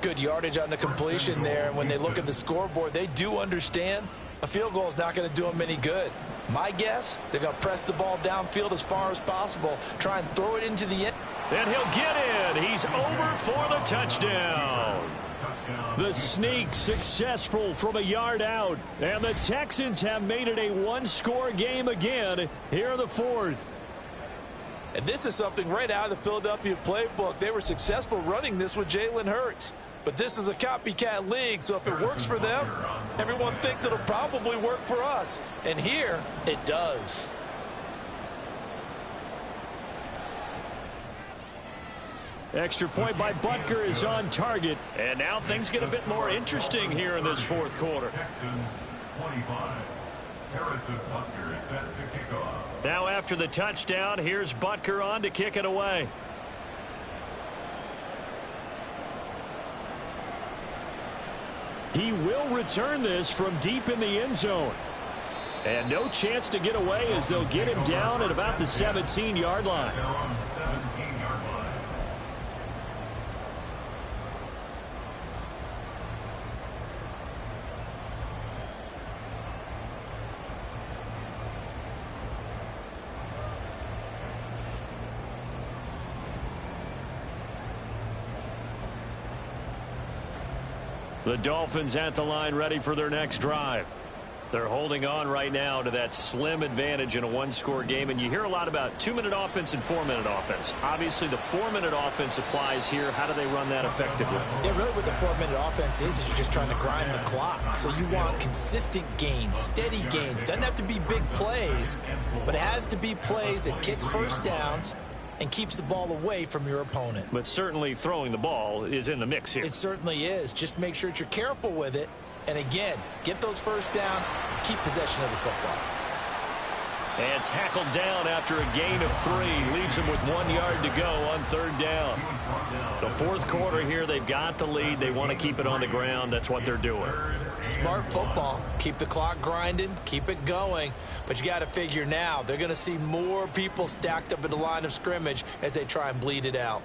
Good yardage on the completion there. And when they look at the scoreboard, they do understand a field goal is not going to do them any good. My guess, they're going to press the ball downfield as far as possible, try and throw it into the end. And he'll get in. He's over for the touchdown. The sneak successful from a yard out. And the Texans have made it a 1-score game again here in the 4th. And this is something right out of the Philadelphia playbook. They were successful running this with Jalen Hurts. But this is a copycat league, so if it works for them, everyone thinks it'll probably work for us. And here, it does. Extra point by Butker is on target. And now things get a bit more interesting here in this 4th quarter. Texans 25. Harrison Butker is set to kick off. Now after the touchdown, here's Butker on to kick it away. He will return this from deep in the end zone. And no chance to get away as they'll get him down at about the 17-yard line. The Dolphins at the line ready for their next drive. They're holding on right now to that slim advantage in a one-score game, and you hear a lot about 2-minute offense and 4-minute offense. Obviously, the 4-minute offense applies here. How do they run that effectively? Yeah, really what the 4-minute offense is you're just trying to grind the clock. So you want consistent gains, steady gains. Doesn't have to be big plays, but it has to be plays that gets first downs and keeps the ball away from your opponent. But certainly throwing the ball is in the mix here. It certainly is. Just make sure that you're careful with it. And again, get those first downs, keep possession of the football. And tackled down after a gain of 3. Leaves him with 1 yard to go on third down. The fourth quarter here, they've got the lead. They want to keep it on the ground. That's what they're doing. Smart football. Keep the clock grinding, keep it going. But you got to figure now, they're going to see more people stacked up in the line of scrimmage as they try and bleed it out.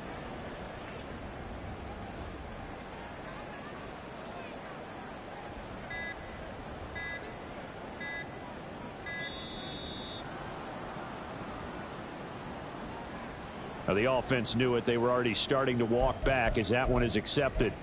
Now, the offense knew it. They were already starting to walk back as that one is accepted.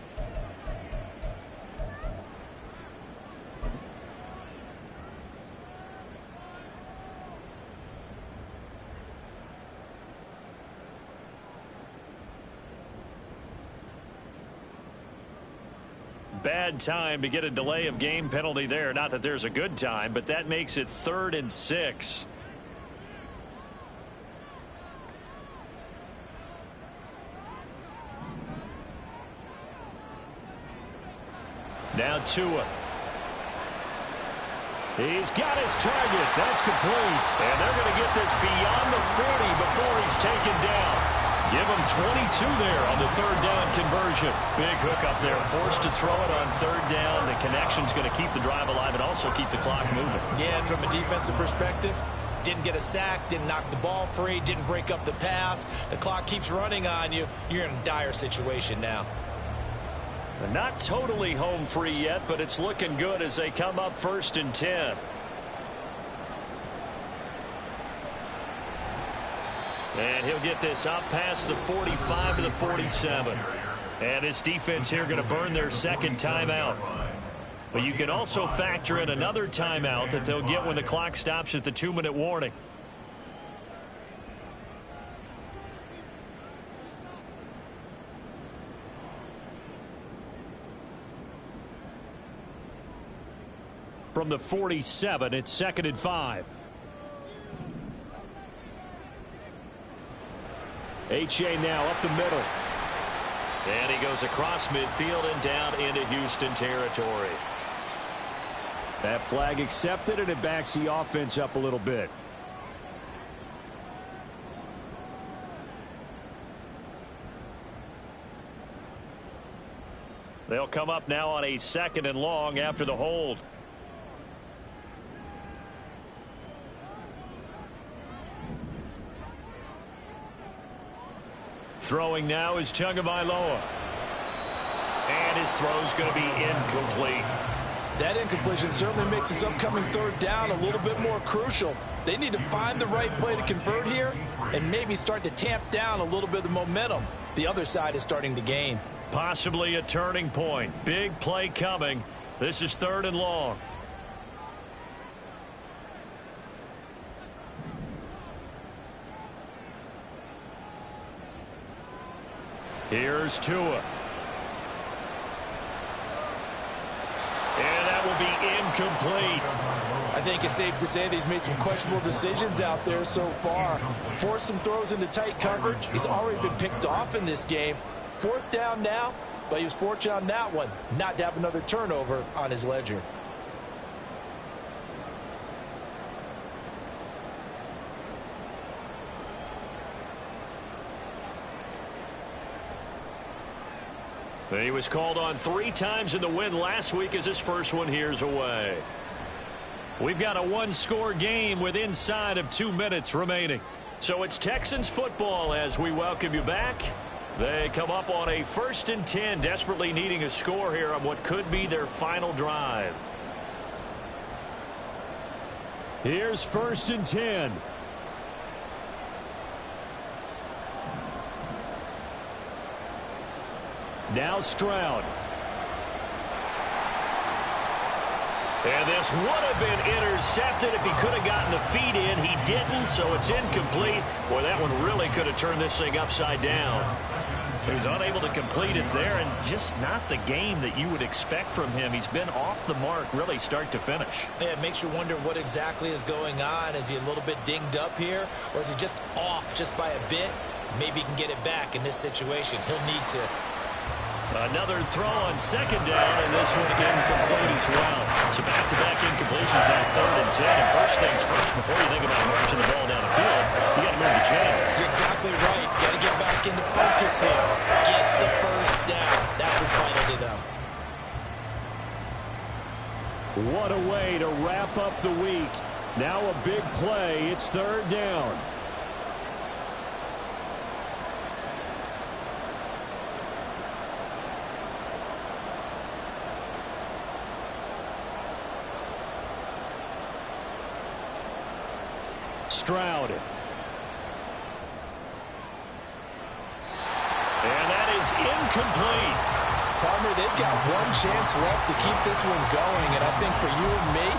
Bad time to get a delay of game penalty there. Not that there's a good time, but that makes it 3rd and 6. Now Tua. He's got his target. That's complete. And they're going to get this beyond the 40 before he's taken down. Give him 22 there on the third down conversion. Big hook up there. Forced to throw it on third down. The connection's going to keep the drive alive and also keep the clock moving. Yeah, and from a defensive perspective, didn't get a sack, didn't knock the ball free, didn't break up the pass. The clock keeps running on you. You're in a dire situation now. They're not totally home free yet, but it's looking good as they come up 1st and 10. And he'll get this up past the 45 to the 47. And this defense here going to burn their second timeout. But you can also factor in another timeout that they'll get when the clock stops at the 2-minute warning. From the 47, it's 2nd and 5. H.A. now up the middle. And he goes across midfield and down into Houston territory. That flag accepted, and it backs the offense up a little bit. They'll come up now on a 2nd and long after the hold. Throwing now is Tagovailoa. And his throw's going to be incomplete. That incompletion certainly makes this upcoming third down a little bit more crucial. They need to find the right play to convert here and maybe start to tamp down a little bit of the momentum the other side is starting to gain. Possibly a turning point. Big play coming. This is 3rd and long. Here's Tua. And that will be incomplete. I think it's safe to say that he's made some questionable decisions out there so far. Forced some throws into tight coverage. He's already been picked off in this game. 4th down now, but he was fortunate on that one not to have another turnover on his ledger. He was called on 3 times in the win last week as his first one here's away. We've got a one-score game with inside of 2 minutes remaining. So it's Texans football as we welcome you back. They come up on a 1st and 10, desperately needing a score here on what could be their final drive. Here's 1st and 10. Now Stroud. And this would have been intercepted if he could have gotten the feet in. He didn't, so it's incomplete. Boy, that one really could have turned this thing upside down. So he's unable to complete it there, and just not the game that you would expect from him. He's been off the mark, really, start to finish. Yeah, it makes you wonder what exactly is going on. Is he a little bit dinged up here, or is he just off just by a bit? Maybe he can get it back in this situation. He'll need to. Another throw on 2nd down, and this one incomplete as well. So back-to-back incompletions now 3rd and 10. And first things first, before you think about marching the ball down the field, you got to move the chains. You're exactly right. Got to get back into focus here. Get the first down. That's what's vital to them. What a way to wrap up the week. Now a big play. It's 3rd down. Stroud. And that is incomplete. Partner, they've got one chance left to keep this one going, and I think for you and me,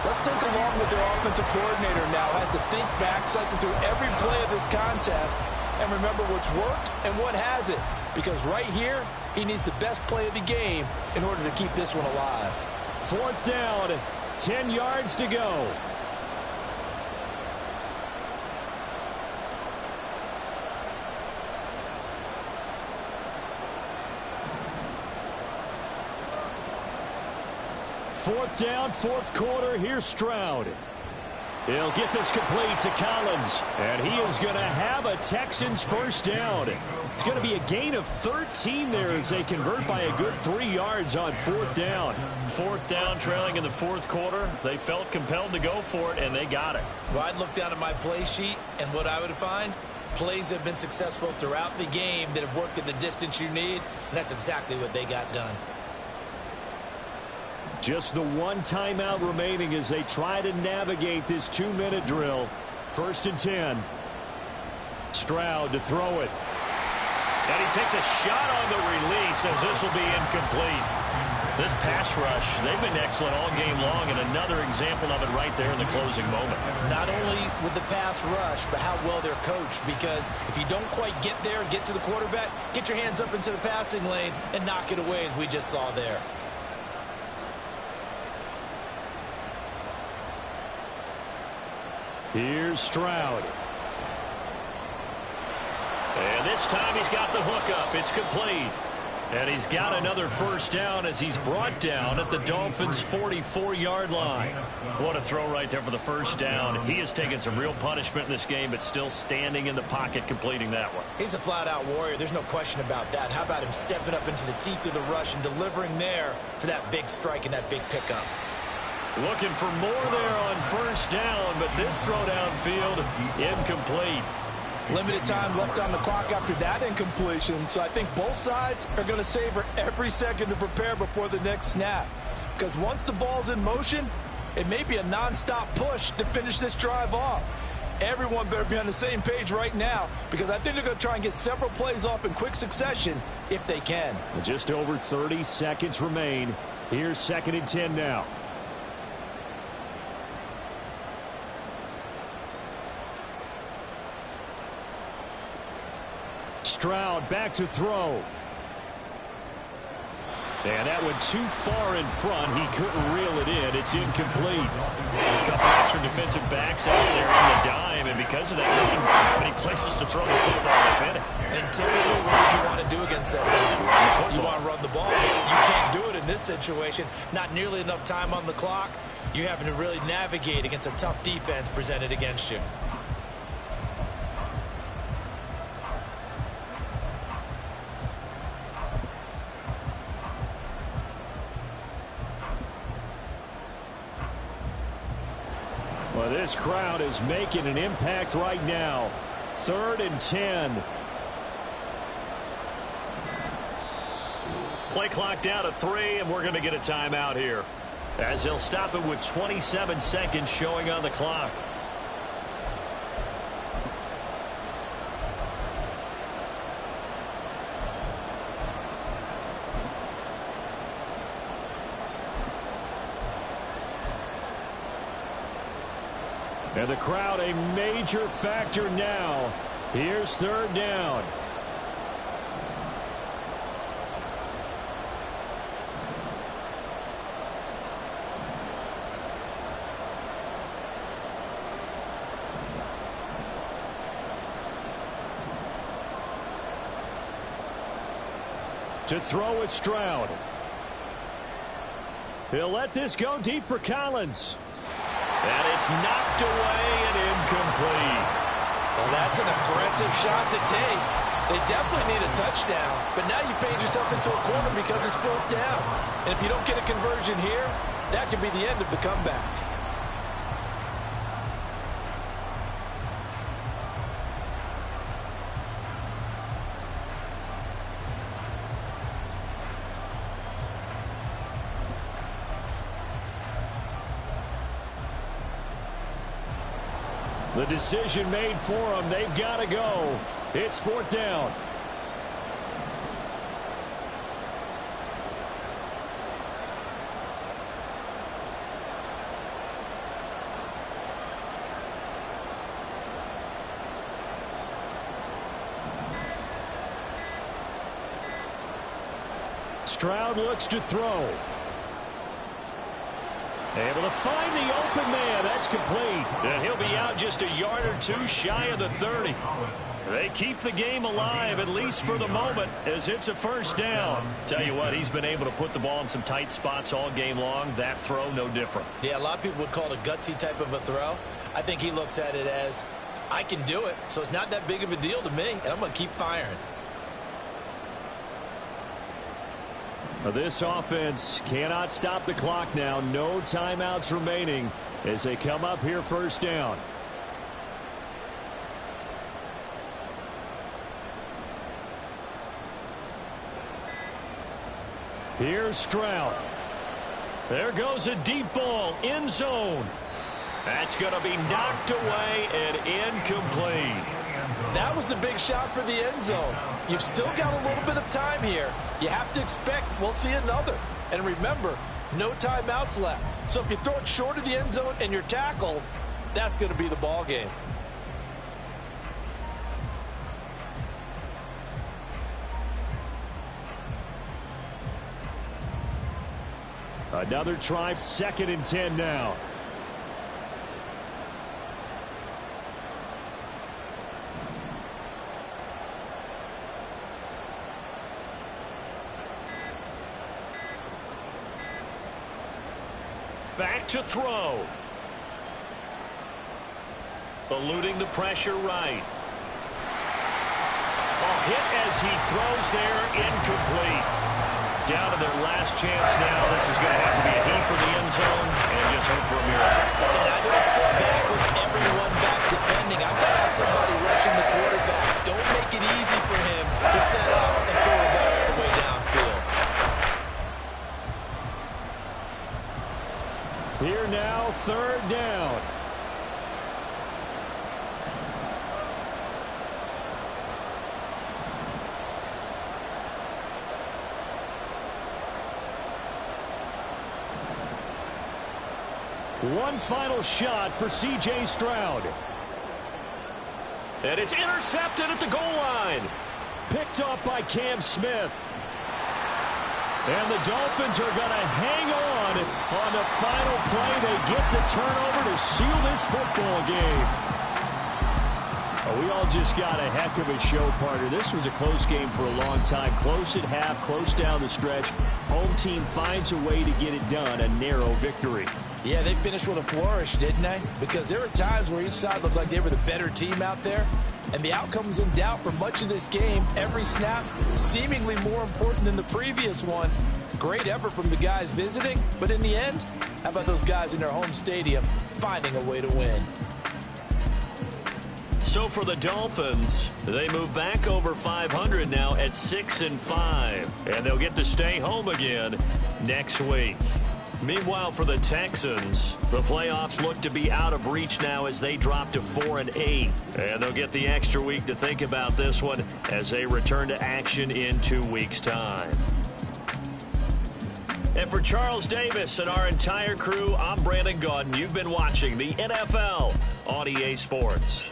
let's think along with their offensive coordinator now. Has to think back, cycle through every play of this contest, and remember what's worked and what hasn't. Because right here, he needs the best play of the game in order to keep this one alive. 4th down, 10 yards to go. Fourth down, 4th quarter. Here's Stroud. He'll get this complete to Collins. And he is going to have a Texans first down. It's going to be a gain of 13 there as they convert by a good 3 yards on 4th down. 4th down, trailing in the 4th quarter. They felt compelled to go for it, and they got it. Well, I'd look down at my play sheet, and what I would find, plays have been successful throughout the game that have worked at the distance you need, and that's exactly what they got done. Just the one timeout remaining as they try to navigate this 2-minute drill. 1st and 10. Stroud to throw it. And he takes a shot on the release as this will be incomplete. This pass rush, they've been excellent all game long, and another example of it right there in the closing moment. Not only with the pass rush, but how well they're coached, because if you don't quite get there, get to the quarterback, get your hands up into the passing lane and knock it away as we just saw there. Here's Stroud. And this time he's got the hook up. It's complete. And he's got another first down as he's brought down at the Dolphins' 44-yard line. What a throw right there for the first down. He has taken some real punishment in this game, but still standing in the pocket completing that one. He's a flat-out warrior. There's no question about that. How about him stepping up into the teeth of the rush and delivering there for that big strike and that big pickup? Looking for more there on first down, but this throw downfield incomplete. Limited time left on the clock after that incompletion, so I think both sides are going to savor every second to prepare before the next snap. Because once the ball's in motion, it may be a nonstop push to finish this drive off. Everyone better be on the same page right now, because I think they're going to try and get several plays off in quick succession if they can. Just over 30 seconds remain. Here's 2nd and 10 now. Stroud back to throw. And that went too far in front. He couldn't reel it in. It's incomplete. A couple extra defensive backs out there on the dime, and because of that, they didn't have many places to throw the football, if any. And typically, what would you want to do against that dime? You want to run the ball, but you can't do it in this situation. Not nearly enough time on the clock. You're having to really navigate against a tough defense presented against you. Well, this crowd is making an impact right now. 3rd and 10. Play clock down to 3, and we're going to get a timeout here, as they'll stop it with 27 seconds showing on the clock. And the crowd a major factor now. Here's 3rd down. To throw it, Stroud. He'll let this go deep for Collins. And it's knocked away and incomplete. Well, that's an aggressive shot to take. They definitely need a touchdown, but now you paid yourself into a corner because it's 4th down. And if you don't get a conversion here, that could be the end of the comeback. The decision made for them. They've got to go. It's 4th down. Stroud looks to throw. Able to find the open man. That's complete. And he'll be out just a yard or 2 shy of the 30. They keep the game alive, at least for the moment, as it's a 1st down. Tell you what, he's been able to put the ball in some tight spots all game long. That throw, no different. Yeah, a lot of people would call it a gutsy type of a throw. I think he looks at it as, I can do it, so it's not that big of a deal to me, and I'm going to keep firing. This offense cannot stop the clock now. No timeouts remaining as they come up here 1st down. Here's Stroud. There goes a deep ball, end zone. That's going to be knocked away and incomplete. That was a big shot for the end zone. You've still got a little bit of time here. You have to expect we'll see another. And remember, no timeouts left. So if you throw it short of the end zone and you're tackled, that's going to be the ball game. Another try, 2nd and 10 now. Back to throw. Eluding the pressure right. A hit as he throws there, incomplete. Down to their last chance now. This is going to have to be a heat for the end zone and just hope for a miracle. And I don't sit back with everyone back defending. I've got to have somebody rushing the quarterback. Don't make it easy for him to set up and throw the ball all the way downfield. Here now, 3rd down. One final shot for C.J. Stroud. And it's intercepted at the goal line. Picked off by Cam Smith. And the Dolphins are going to hang on the final play. They get the turnover to seal this football game. We all just got a heck of a show, partner. This was a close game for a long time. Close at half, close down the stretch. Home team finds a way to get it done. A narrow victory. Yeah, they finished with a flourish, didn't they? Because there were times where each side looked like they were the better team out there. And the outcome was in doubt for much of this game. Every snap seemingly more important than the previous one. Great effort from the guys visiting. But in the end, How about those guys in their home stadium finding a way to win? So for the Dolphins, they move back over 500 now at 6-5, and they'll get to stay home again next week. Meanwhile, for the Texans, the playoffs look to be out of reach now as they drop to 4-8, and they'll get the extra week to think about this one as they return to action in 2 weeks' time. And for Charles Davis and our entire crew, I'm Brandon Gaudin. You've been watching the NFL on EA Sports.